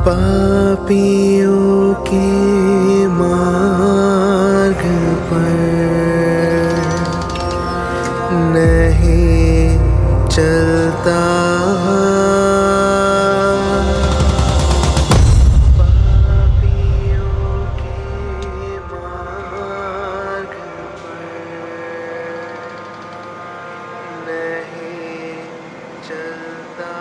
पापियों के मार्ग पर नहीं चलता। पापियों के मार्ग पर नहीं चलता।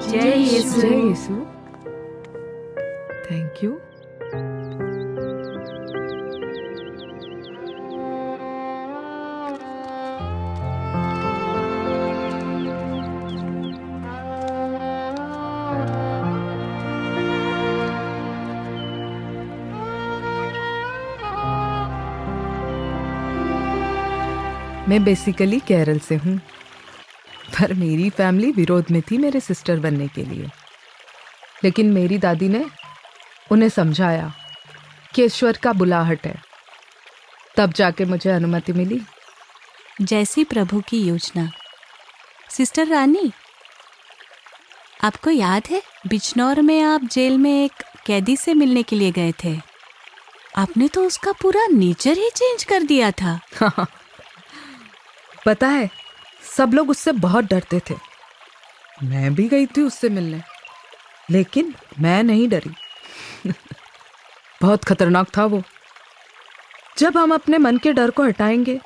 जय यीशु। जय यीशु। Thank you. मैं बेसिकली केरल से हूँ, पर मेरी फैमिली विरोध में थी मेरे सिस्टर बनने के लिए। लेकिन मेरी दादी ने उन्हें समझाया कि ईश्वर का बुलाहट है, तब जाके मुझे अनुमति मिली। जैसी प्रभु की योजना। सिस्टर रानी, आपको याद है बिजनौर में आप जेल में एक कैदी से मिलने के लिए गए थे? आपने तो उसका पूरा नेचर ही चेंज कर दिया था। पता है, सब लोग उससे बहुत डरते थे। मैं भी गई थी उससे मिलने, लेकिन मैं नहीं डरी। बहुत खतरनाक था वो। जब हम अपने मन के डर को हटाएंगे,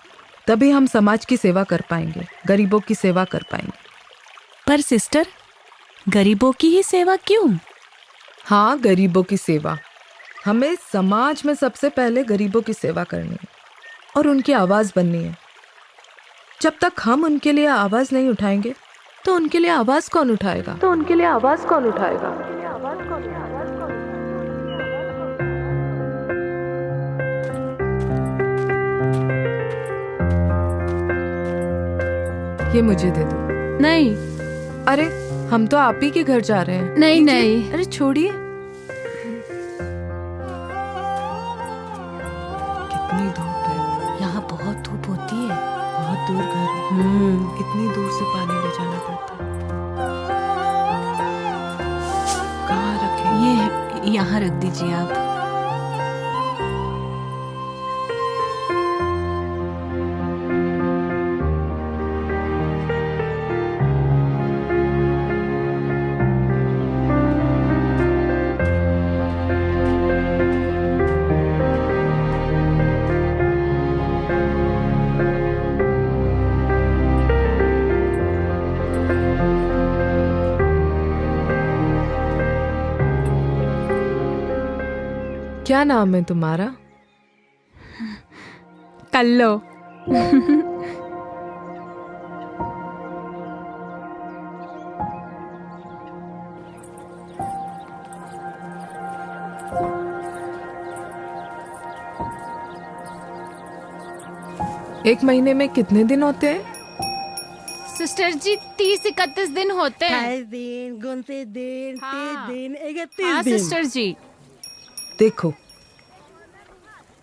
तभी हम समाज की सेवा कर पाएंगे, गरीबों की सेवा कर पाएंगे। पर सिस्टर, गरीबों की ही सेवा क्यों? हाँ, गरीबों की सेवा। हमें समाज में सबसे पहले गरीबों की सेवा करनी है और उनकी आवाज़ बननी है। जब तक हम उनके लिए आवाज़ नहीं उठाएंगे, तो उनके लिए आवाज़ कौन उठाएगा? ये मुझे दे दो। नहीं अरे, हम तो आप ही के घर जा रहे हैं। नहीं लीजिए। नहीं। अरे छोड़िए। कितनी धूप है। यहाँ बहुत धूप होती है। बहुत दूर घर है। इतनी दूर से पानी ले जाना पड़ता है। कहाँ रखें? ये यहाँ रख दीजिए आप। क्या नाम है तुम्हारा? कल्लो। एक महीने में कितने दिन होते हैं? सिस्टर जी 30-31 दिन होते हैं। 28 दिन, 29 दिन, 30 हाँ। दिन, 31 हाँ दिन। सिस्टर जी। देखो,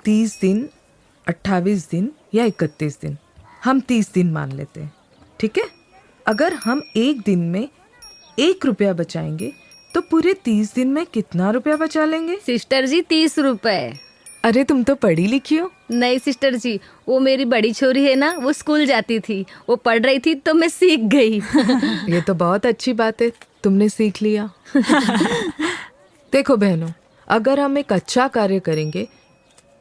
30 दिन, 28 दिन या 31 दिन, हम 30 दिन मान लेते हैं, ठीक है? अगर हम एक दिन में 1 रुपया बचाएंगे, तो पूरे 30 दिन में कितना रुपया बचा लेंगे? सिस्टर जी 30 रुपए। अरे, तुम तो पढ़ी लिखी हो। नहीं सिस्टर जी, वो मेरी बड़ी छोरी है ना, वो स्कूल जाती थी, वो पढ़ रही थी तो मैं सीख गई। ये तो बहुत अच्छी बात है, तुमने सीख लिया। देखो बहनों, अगर हम एक अच्छा कार्य करेंगे,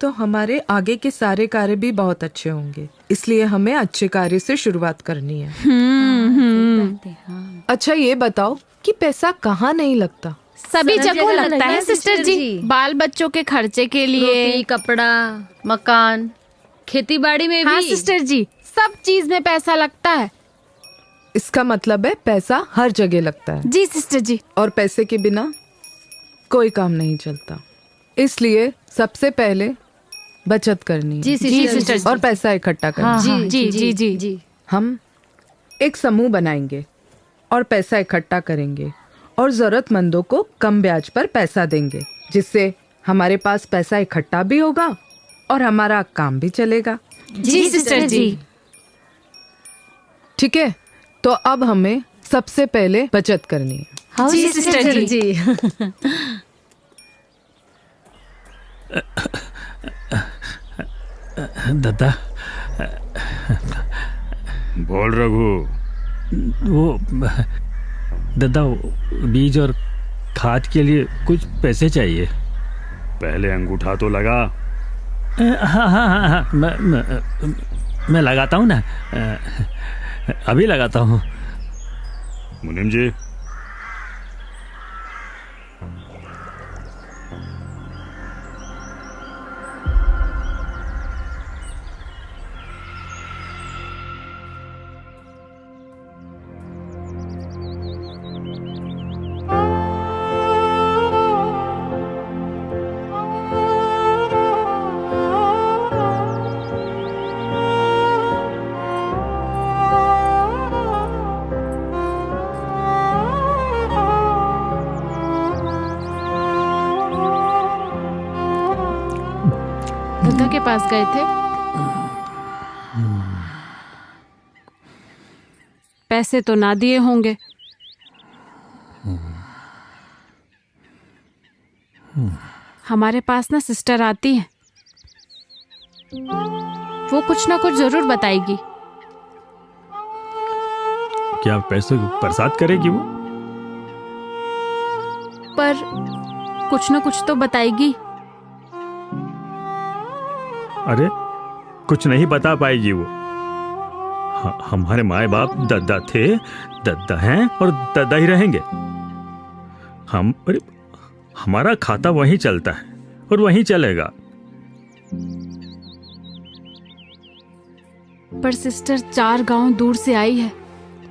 तो हमारे आगे के सारे कार्य भी बहुत अच्छे होंगे। इसलिए हमें अच्छे कार्य से शुरुआत करनी है। अच्छा, ये बताओ कि पैसा कहाँ नहीं लगता? सभी सब जगह जगह लगता लगता है है सिस्टर सिस्टर जी। जी। बाल बच्चों के खर्चे के लिए, रोटी, कपड़ा, मकान, खेती बाड़ी में हाँ भी। सिस्टर जी, सब चीज में पैसा लगता है। इसका मतलब है पैसा हर जगह लगता है, जी सिस्टर जी। और पैसे के बिना कोई काम नहीं चलता। इसलिए सबसे पहले बचत करनी है जी सिस्टर जी। और पैसा इकट्ठा करना है। जी जी जी जी जी। हम एक समूह बनाएंगे और पैसा इकट्ठा करेंगे और जरूरतमंदों को कम ब्याज पर पैसा देंगे, जिससे हमारे पास पैसा इकट्ठा भी होगा और हमारा काम भी चलेगा। जी सिस्टर जी। ठीक है, तो अब हमें सबसे पहले बचत करनी है। हाँ जी सिस्टर जी। दादा बोल रघु। वो दादा बीज और खाद के लिए कुछ पैसे चाहिए। पहले अंगूठा तो लगा। हाँ हाँ हाँ हाँ मैं लगाता हूँ ना, अभी लगाता हूँ। मुनीम जी, दादा के पास गए थे, पैसे तो ना दिए होंगे। हमारे पास ना सिस्टर आती है, वो कुछ ना कुछ जरूर बताएगी। क्या पैसे बरसात करेगी वो? पर कुछ ना कुछ तो बताएगी। अरे कुछ नहीं बता पाएगी वो। हमारे माए बाप दादा थे, दादा हैं और दादा ही रहेंगे। अरे हमारा खाता वहीं चलता है और वहीं चलेगा। पर सिस्टर 4 गांव दूर से आई है,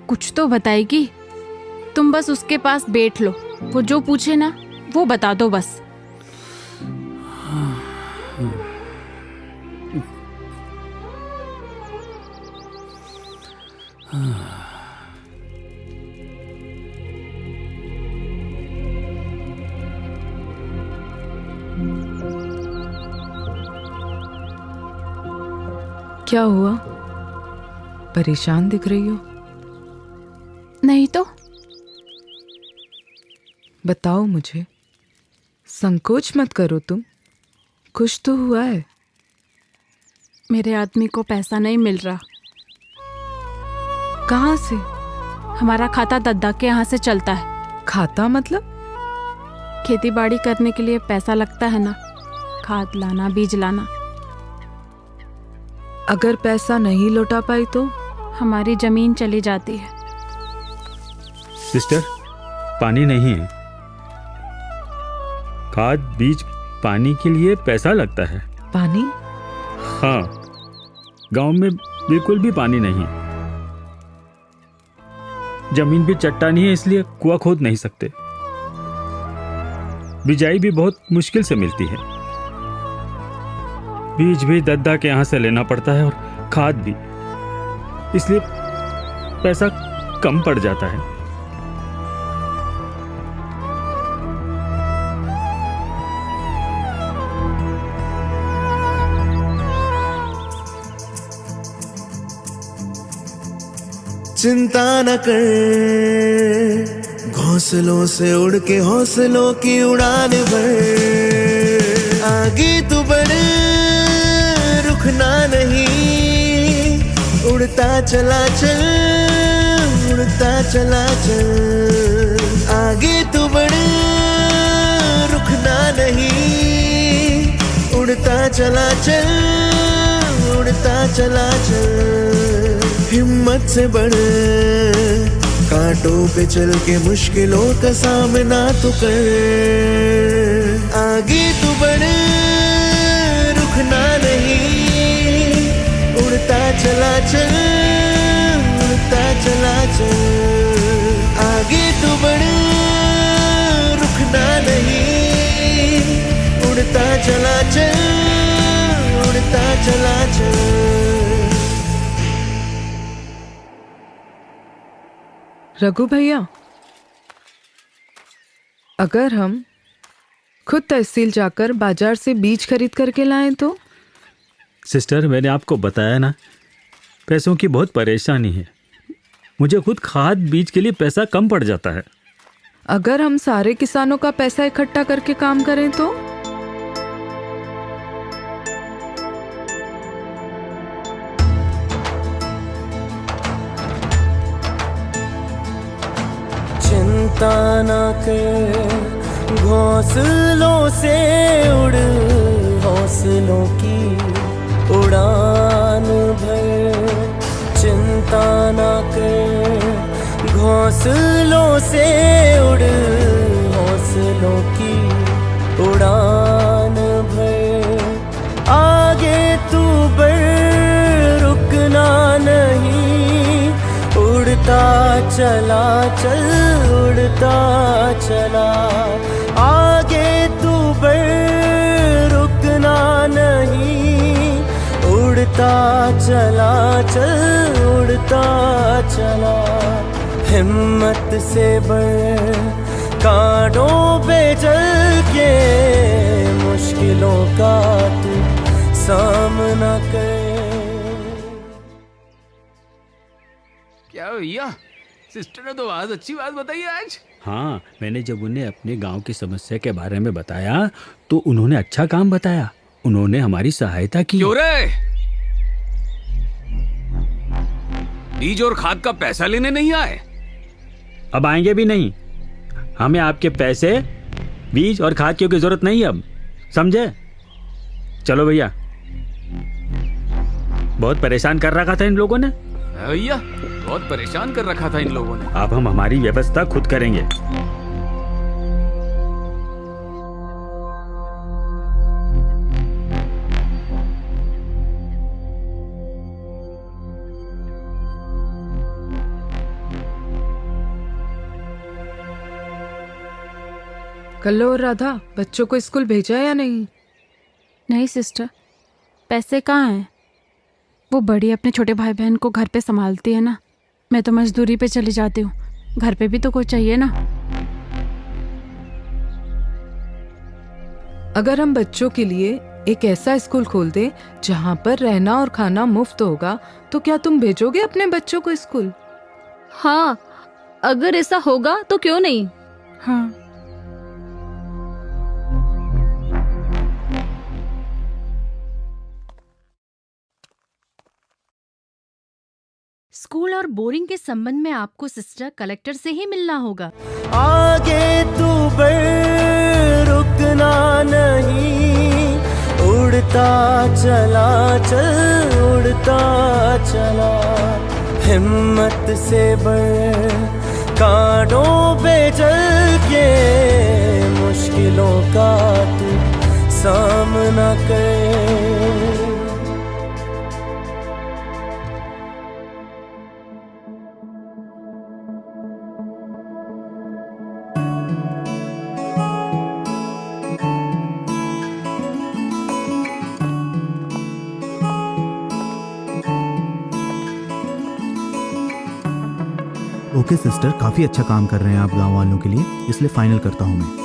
कुछ तो बताएगी। तुम बस उसके पास बैठ लो, वो जो पूछे ना वो बता दो बस। क्या हुआ? परेशान दिख रही हो। नहीं तो बताओ मुझे, संकोच मत करो तुम। कुछ तो हुआ है। मेरे आदमी को पैसा नहीं मिल रहा। कहाँ से? हमारा खाता दद्दा के यहाँ से चलता है। खाता मतलब? खेती बाड़ी करने के लिए पैसा लगता है ना, खाद लाना, बीज लाना। अगर पैसा नहीं लौटा पाई तो? हमारी जमीन चली जाती है। सिस्टर, पानी नहीं है। खाद बीज पानी के लिए पैसा लगता है। पानी? हाँ, गांव में बिल्कुल भी पानी नहीं। जमीन भी चट्टानी है, इसलिए कुआं खोद नहीं सकते। बिजाई भी बहुत मुश्किल से मिलती है। बीज भी दद्दा के यहाँ से लेना पड़ता है और खाद भी, इसलिए पैसा कम पड़ जाता है। चिंता न कर, घोंसलों से उड़ के हौसलों की उड़ान भर। आगे तू बढ़, रुकना नहीं, उड़ता चला चल, उड़ता चला चल। आगे तू बढ़, रुकना नहीं, उड़ता चला चल, उड़ता चला चल। हिम्मत से बढ़, कांटों पे चल के मुश्किलों का सामना तू कर। आगे तू बढ़, रुकना नहीं, उड़ता चला चल, उड़ता चला चल। आगे तू बढ़, रुकना नहीं, उड़ता चला चल, उड़ता चला चल। रघु भैया, अगर हम खुद तहसील जाकर बाजार से बीज खरीद करके लाएं तो? सिस्टर, मैंने आपको बताया ना, पैसों की बहुत परेशानी है। मुझे खुद खाद बीज के लिए पैसा कम पड़ जाता है। अगर हम सारे किसानों का पैसा इकट्ठा करके काम करें तो? चिंता ना कर, घोंसलों से उड़, हौसलों की उड़ान भर। चिंता ना कर, घोंसलों से उड़, हौसलों की उड़ान भर। आगे तू बढ़, रुकना नहीं, उड़ता चला चल, उड़ता चला। आगे तू बढ़, रुकना नहीं, उड़ता चला चल, उड़ता चला। हिम्मत से बढ़, कांटों पे चल के, मुश्किलों का तू सामना कर। क्या भैया, सिस्टर ने तो बहुत अच्छी बात बताई है आज। हाँ, मैंने जब उन्हें अपने गांव की समस्या के बारे में बताया तो उन्होंने अच्छा काम बताया। उन्होंने हमारी सहायता की। क्यों रे? बीज और खाद का पैसा लेने नहीं आए? अब आएंगे भी नहीं। हमें आपके पैसे, बीज और खाद की जरूरत नहीं अब, समझे? चलो भैया, बहुत परेशान कर रखा था इन लोगों ने। भैया, बहुत परेशान कर रखा था इन लोगों ने। अब हम हमारी व्यवस्था खुद करेंगे। कल्लो और राधा, बच्चों को स्कूल भेजा या नहीं? नहीं सिस्टर, पैसे कहाँ हैं? वो बड़ी अपने छोटे भाई बहन को घर पे संभालती है ना, मैं तो मजदूरी पे चली जाती हूँ। घर पे भी तो कोई चाहिए ना। अगर हम बच्चों के लिए एक ऐसा स्कूल खोल दें जहाँ पर रहना और खाना मुफ्त होगा, तो क्या तुम भेजोगे अपने बच्चों को स्कूल? हाँ, अगर ऐसा होगा तो क्यों नहीं। हाँ, स्कूल और बोरिंग के संबंध में आपको सिस्टर कलेक्टर से ही मिलना होगा। आगे तू बढ़, रुकना नहीं, उड़ता चला चल, उड़ता चला। हिम्मत से बढ़, कांटों पे चल के, मुश्किलों का तू सामना कर। ओके सिस्टर, काफ़ी अच्छा काम कर रहे हैं आप गांव वालों के लिए, इसलिए फाइनल करता हूं मैं।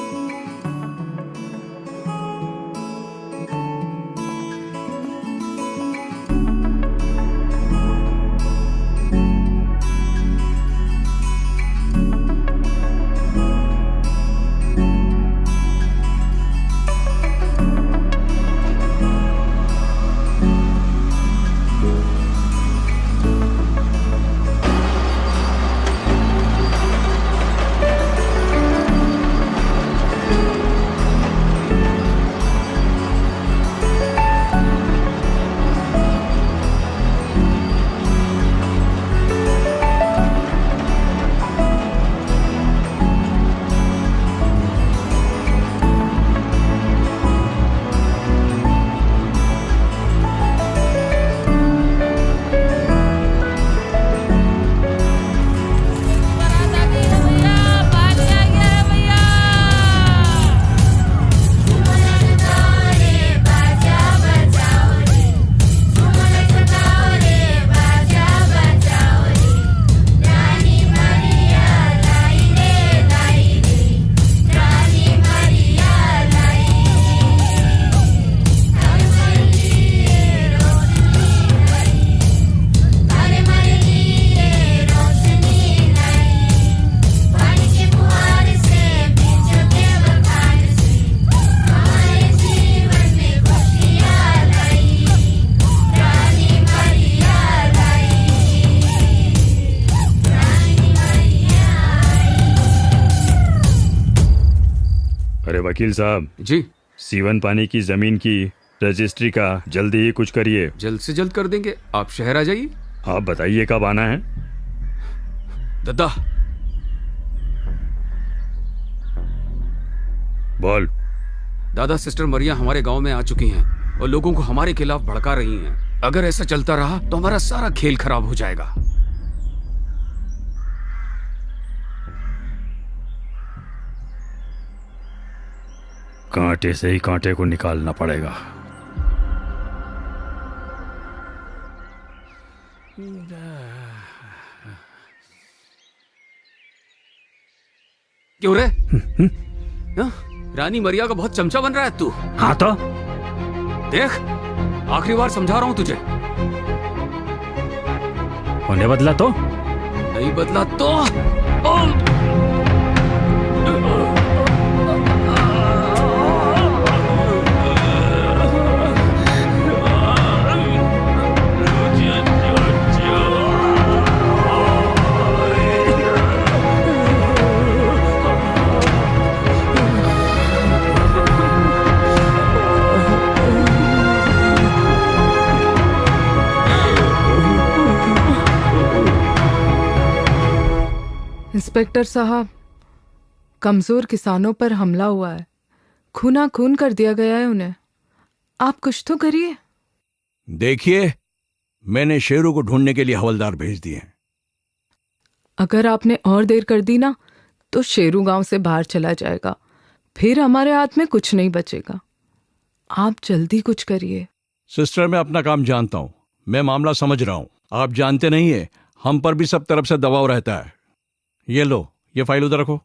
अरे वकील साहब जी, सीवन पानी की जमीन की रजिस्ट्री का जल्दी ही कुछ करिए। जल्द से जल्द कर देंगे, आप शहर आ जाइए। आप बताइए कब आना है? दद्दा, बोल। दादा सिस्टर मरिया हमारे गांव में आ चुकी हैं और लोगों को हमारे खिलाफ भड़का रही हैं। अगर ऐसा चलता रहा तो हमारा सारा खेल खराब हो जाएगा। कांटे से ही कांटे को निकालना पड़ेगा। क्यों रे? हाँ? रानी मरिया का बहुत चमचा बन रहा है तू। हाँ तो देख, आखिरी बार समझा रहा हूं तुझे। उन्हें बदला तो नहीं बदला तो इंस्पेक्टर साहब, कमजोर किसानों पर हमला हुआ है, खूना खून कर दिया गया है उन्हें। आप कुछ तो करिए। देखिए, मैंने शेरू को ढूंढने के लिए हवलदार भेज दिए। अगर आपने और देर कर दी ना तो शेरू गांव से बाहर चला जाएगा, फिर हमारे हाथ में कुछ नहीं बचेगा। आप जल्दी कुछ करिए। सिस्टर, मैं अपना काम जानता हूं, मैं मामला समझ रहा हूं। आप जानते नहीं है, हम पर भी सब तरफ से दबाव रहता है। ये लो, ये फाइल उधर रखो।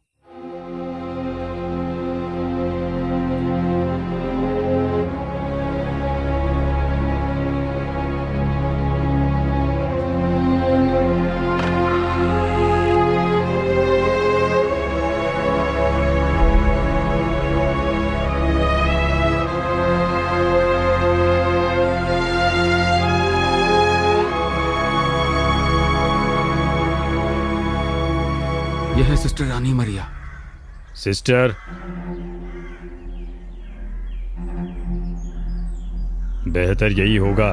यह है सिस्टर रानी मरिया। सिस्टर, बेहतर यही होगा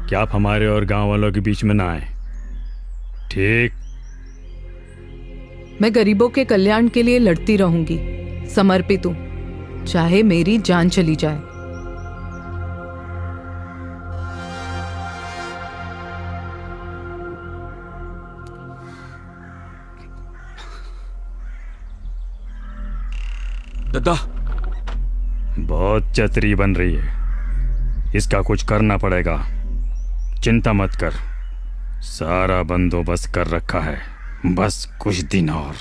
कि आप हमारे और गांव वालों के बीच में ना आए। ठीक? मैं गरीबों के कल्याण के लिए लड़ती रहूंगी, समर्पित हूं, चाहे मेरी जान चली जाए। दद्दा, बहुत चतरी बन रही है, इसका कुछ करना पड़ेगा। चिंता मत कर, सारा बंदोबस्त कर रखा है, बस कुछ दिन और।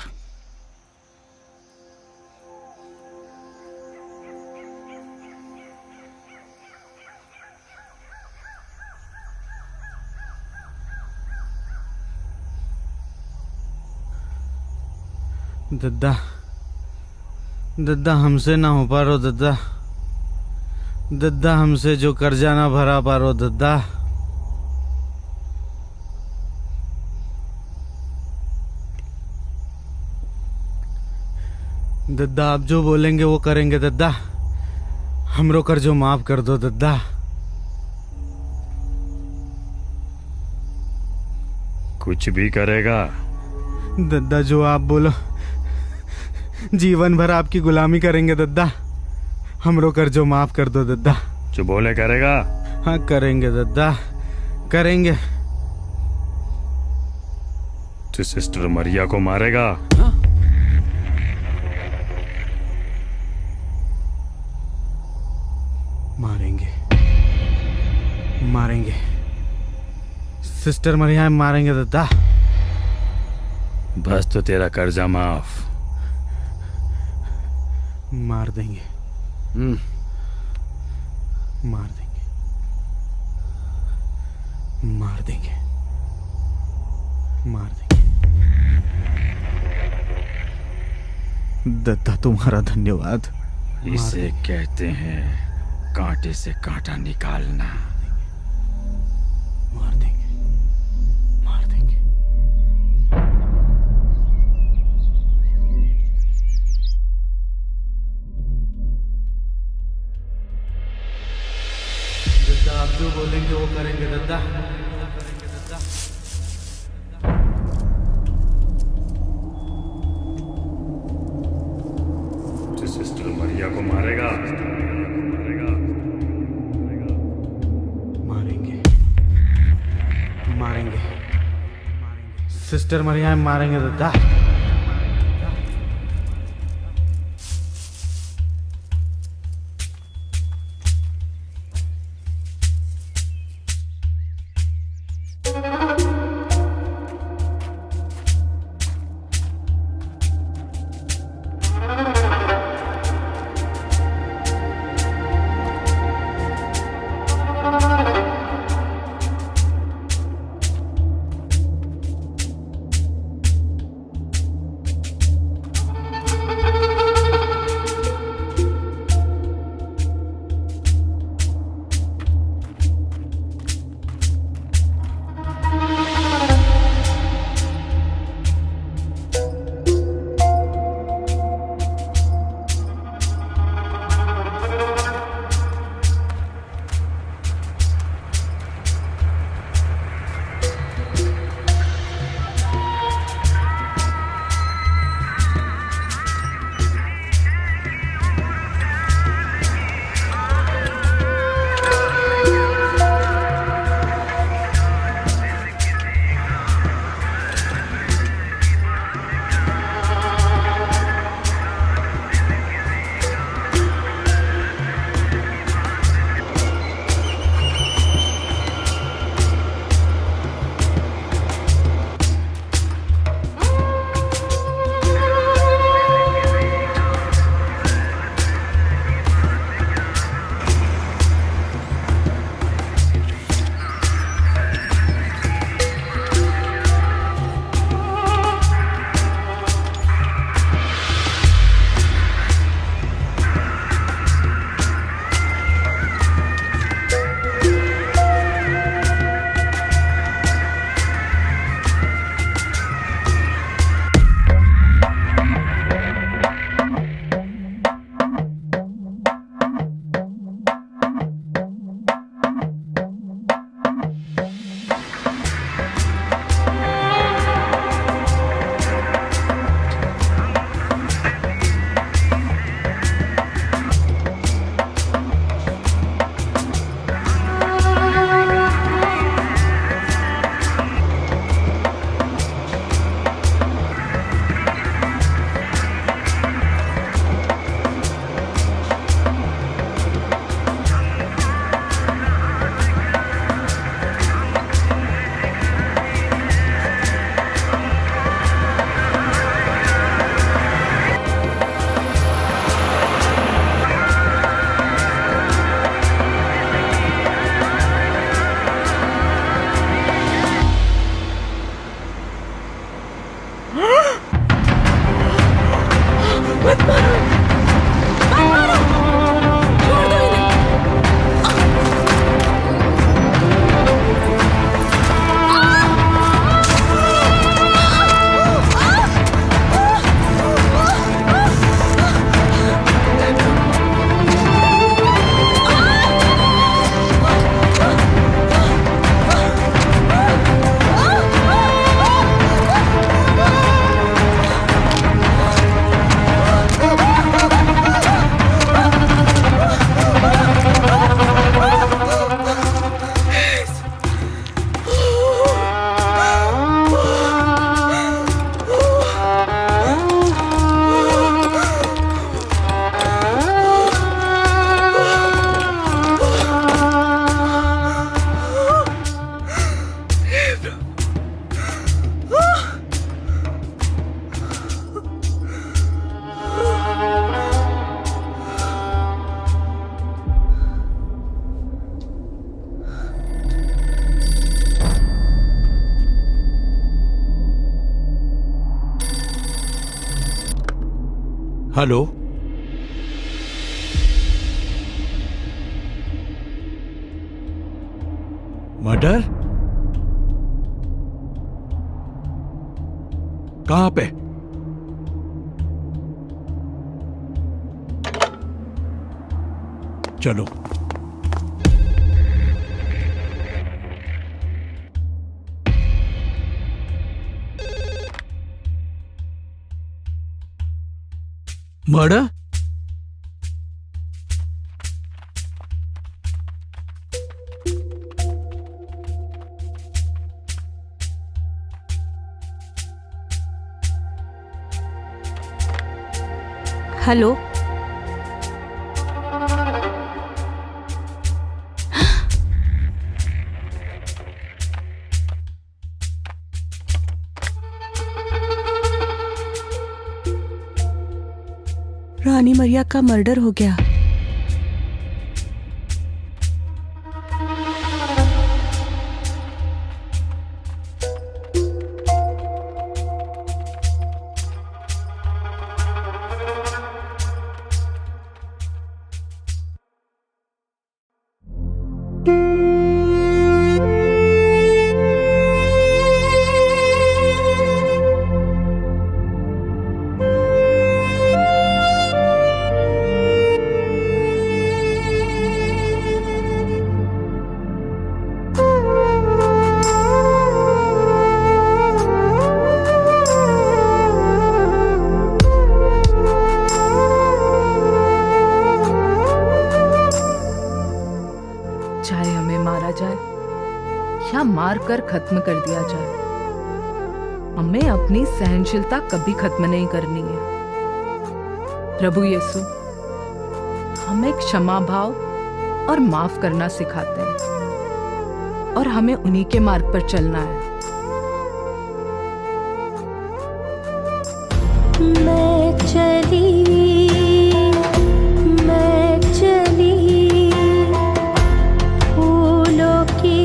दद्दा, दद्दा हमसे ना हो पा रो दद्दा। दद्दा हमसे जो कर्जा ना भरा पा रो दद्दा। दद्दा आप जो बोलेंगे वो करेंगे दद्दा। हमरो कर्जो माफ कर दो दद्दा। कुछ भी करेगा? दद्दा जो आप बोलो, जीवन भर आपकी गुलामी करेंगे दद्दा। हमरो कर्जो माफ कर दो दद्दा। जो बोले करेगा? हाँ करेंगे दद्दा, करेंगे। तू सिस्टर मरिया को मारेगा? हाँ? मारेंगे, मारेंगे, सिस्टर मरिया मारेंगे दद्दा। बस तो तेरा कर्जा माफ। मार देंगे, मार देंगे, मार देंगे, मार देंगे। दद्दा तुम्हारा धन्यवाद। इसे कहते हैं कांटे से कांटा निकालना। मार देंगे, मार देंगे। दद्दा। सिस्टर मरिया को मारेगा। मारेंगे मारेंगे सिस्टर मरिया मारेंगे दद्दा। Hello, murder? कहां पे? चलो। मर्डर? हेलो, रानी मरिया का मर्डर हो गया। चाहे हमें मारा जाए या मार कर खत्म कर दिया जाए, हमें अपनी सहनशीलता कभी खत्म नहीं करनी है। प्रभु यीशु हमें क्षमा भाव और माफ करना सिखाते हैं और हमें उन्हीं के मार्ग पर चलना है। मैं चली फूलों की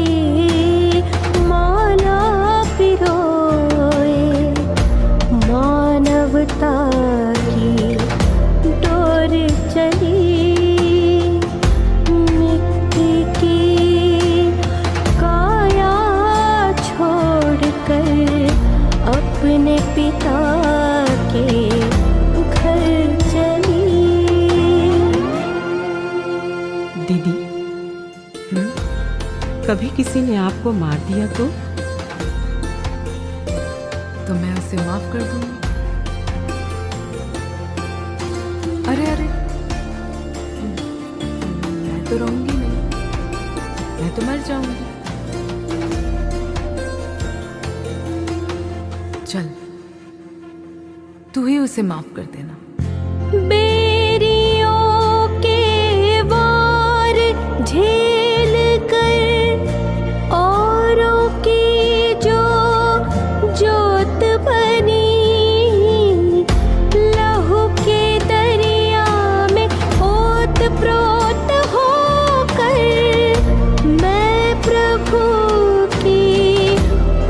माला पिरोए, मानवता की डोर चली, मिट्टी की काया छोड़कर अपने पिता के घर चली। दीदी, कभी किसी ने आपको मार दिया तो मैं उसे माफ कर दूंगी। अरे अरे, मैं तो रहूंगी नहीं, मैं तो मर जाऊंगी। चल, तू ही उसे माफ कर देना। बेरियों के वार झेल कर औरों की जो जोत बनी, लहू के दरिया में ओत प्रोत होकर मैं प्रभु की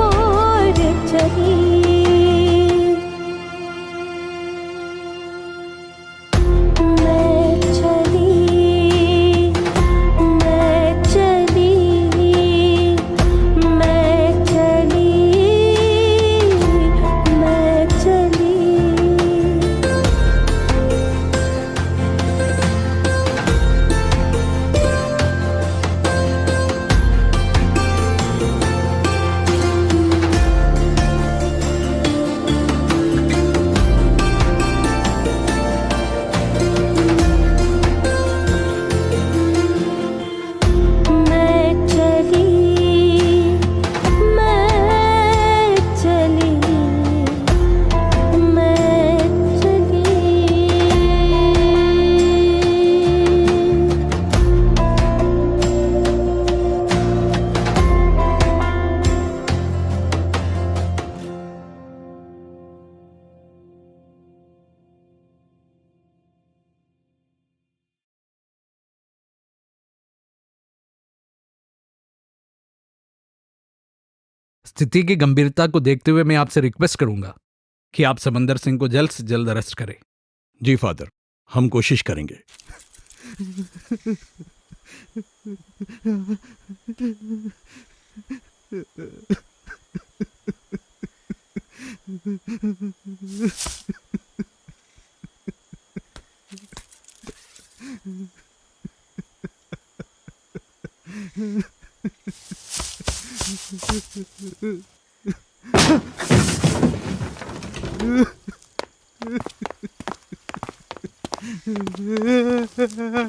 ओर चली। स्थिति की गंभीरता को देखते हुए मैं आपसे रिक्वेस्ट करूंगा कि आप समंदर सिंह को जल्द से जल्द अरेस्ट करें। जी फादर, हम कोशिश करेंगे।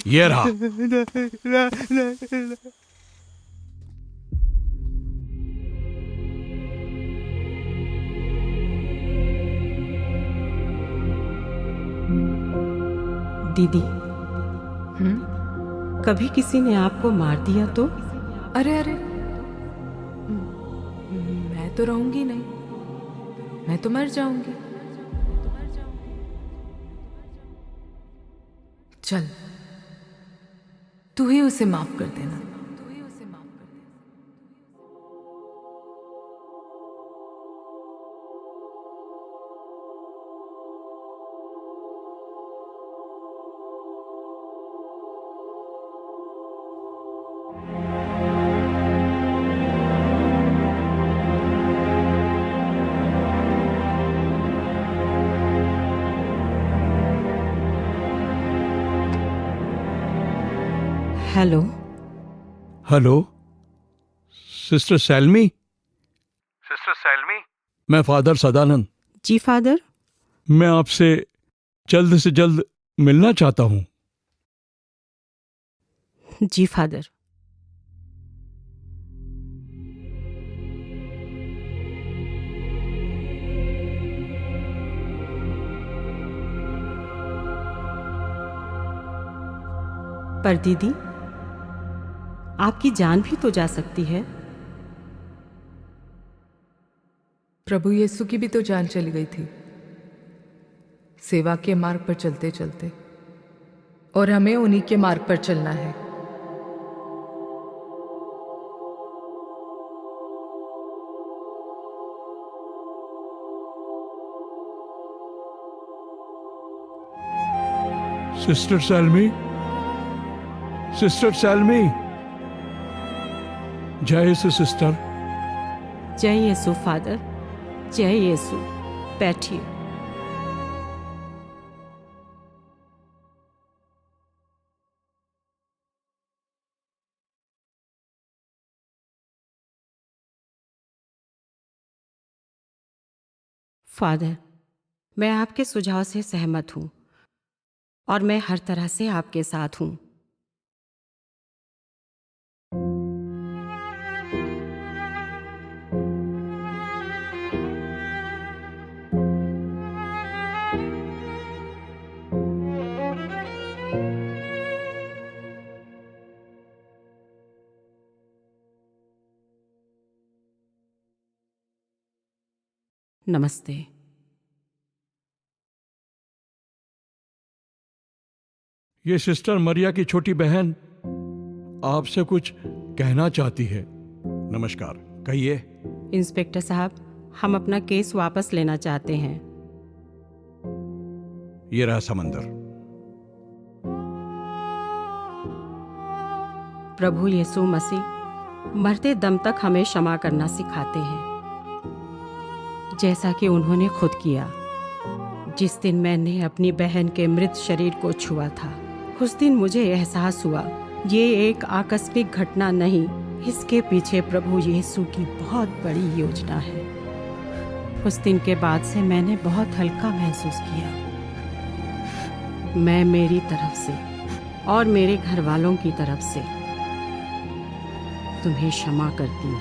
ये रहा। दीदी, कभी किसी ने आपको मार दिया तो? अरे अरे, मैं तो रहूंगी नहीं, मैं तो मर जाऊंगी। चल, तू ही उसे माफ कर देना। Hello. Hello, sister Salmi. Sister Salmi, मैं फादर सदानंद। जी फादर। मैं आपसे जल्द से जल्द मिलना चाहता हूँ। जी फादर। पर दीदी, आपकी जान भी तो जा सकती है। प्रभु यीशु की भी तो जान चली गई थी सेवा के मार्ग पर चलते चलते, और हमें उन्हीं के मार्ग पर चलना है। Sister Salmi, sister Salmi. जय यीशु सिस्टर। जय यीशु फादर, जय यीशु। बैठिए। फादर, मैं आपके सुझाव से सहमत हूं और मैं हर तरह से आपके साथ हूं। नमस्ते। ये सिस्टर मरिया की छोटी बहन आपसे कुछ कहना चाहती है। नमस्कार, कहिए। इंस्पेक्टर साहब, हम अपना केस वापस लेना चाहते हैं। ये रहा समंदर। प्रभु यीशु मसीह मरते दम तक हमें क्षमा करना सिखाते हैं, जैसा कि उन्होंने खुद किया। जिस दिन मैंने अपनी बहन के मृत शरीर को छुआ था, उस दिन मुझे एहसास हुआ ये एक आकस्मिक घटना नहीं, इसके पीछे प्रभु यीशु की बहुत बड़ी योजना है। उस दिन के बाद से मैंने बहुत हल्का महसूस किया। मैं मेरी तरफ से और मेरे घर वालों की तरफ से तुम्हें क्षमा करती हूँ।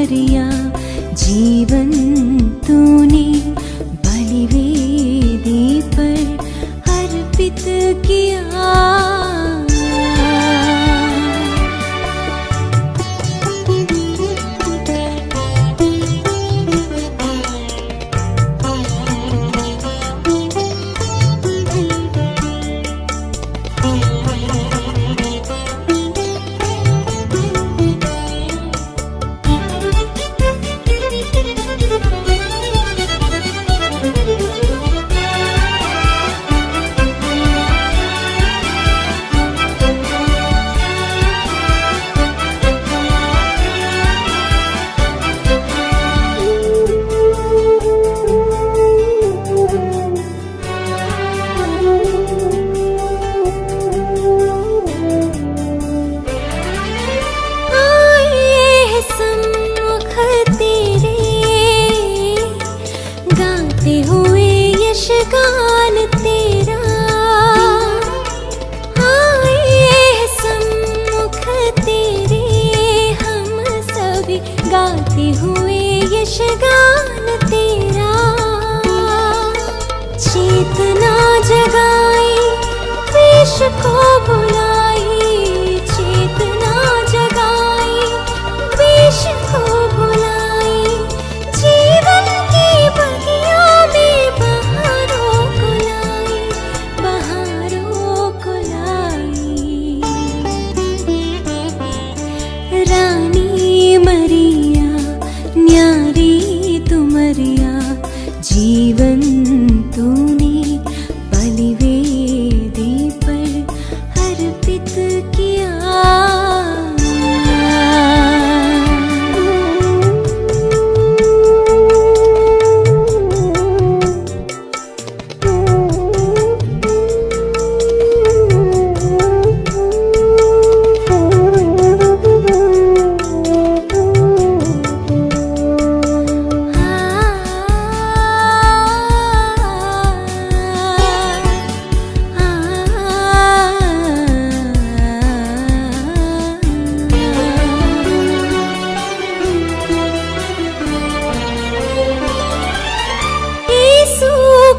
मरिया जीवन तूने बलिवेदी पर अर्पित किया। गाते हुए यशगान तेरा, चेतना जगाई द्वेष को बुलाई, चेतना जगाई द्वेष को बुलाई, जीवन की बगिया में बहारों को लाई, बहारों को लाई। रानी मरिया न्यारी तुमरिया जीवन तूने बलिवेदी पर अर्पित किया।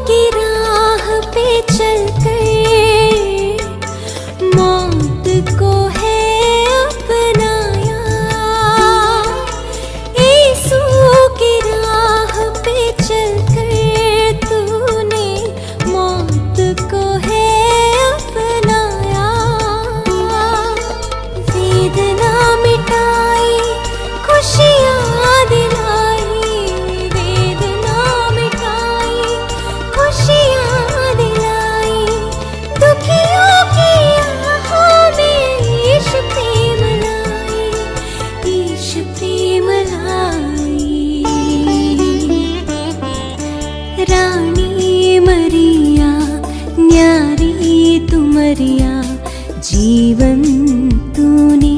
की राह पे चलकर मौत को है अपनाया, यीशु की राह पे चलकर तूने मौत को है अपनाया। वेदना मिटाई खुशियाँ दिलाई, वेदना मिटाई खुशियाँ दिलाई, दुखियों की आहों में ईश प्रेम लाई, ईश प्रेम लाई। रानी मरिया न्यारी तुमरिया जीवन तूने